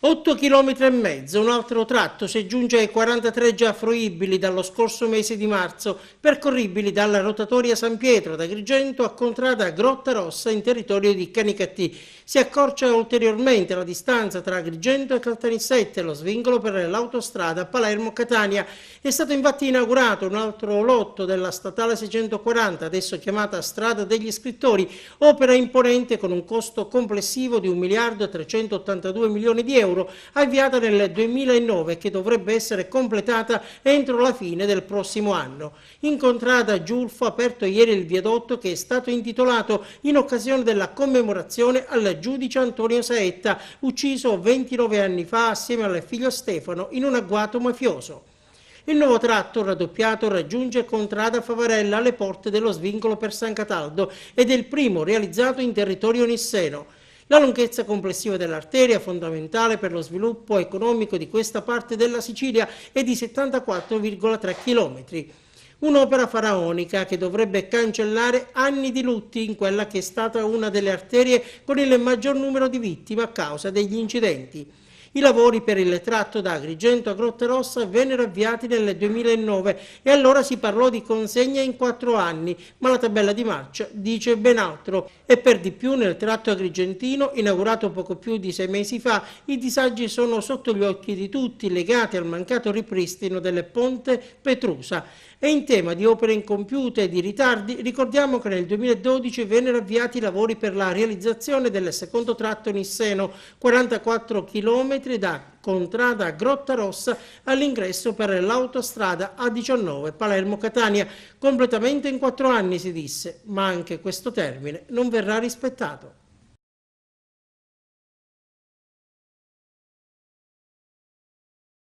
8,5 km, un altro tratto si aggiunge ai 43 già fruibili dallo scorso mese di marzo, percorribili dalla rotatoria San Pietro da Agrigento a Contrada Grotta Rossa in territorio di Canicattì. Si accorcia ulteriormente la distanza tra Agrigento e Caltanissette, lo svincolo per l'autostrada Palermo-Catania. È stato infatti inaugurato un altro lotto della statale 640, adesso chiamata Strada degli Scrittori, opera imponente con un costo complessivo di 1.382 milioni di euro, avviata nel 2009 che dovrebbe essere completata entro la fine del prossimo anno. In Contrada Giulfo ha aperto ieri il viadotto che è stato intitolato in occasione della commemorazione al giudice Antonio Saetta, ucciso 29 anni fa assieme al figlio Stefano in un agguato mafioso. Il nuovo tratto raddoppiato raggiunge Contrada Favarella alle porte dello svincolo per San Cataldo ed è il primo realizzato in territorio nisseno. La lunghezza complessiva dell'arteria, fondamentale per lo sviluppo economico di questa parte della Sicilia, è di 74,3 km. Un'opera faraonica che dovrebbe cancellare anni di lutti in quella che è stata una delle arterie con il maggior numero di vittime a causa degli incidenti. I lavori per il tratto da Agrigento a Grottarossa vennero avviati nel 2009 e allora si parlò di consegna in 4 anni, ma la tabella di marcia dice ben altro. E per di più nel tratto agrigentino, inaugurato poco più di 6 mesi fa, i disagi sono sotto gli occhi di tutti, legati al mancato ripristino del ponte Petrusa. E in tema di opere incompiute e di ritardi, ricordiamo che nel 2012 vennero avviati i lavori per la realizzazione del secondo tratto nisseno, 44 km da Contrada a Grotta Rossa all'ingresso per l'autostrada A19 Palermo-Catania, completamento in 4 anni si disse, ma anche questo termine non verrà rispettato.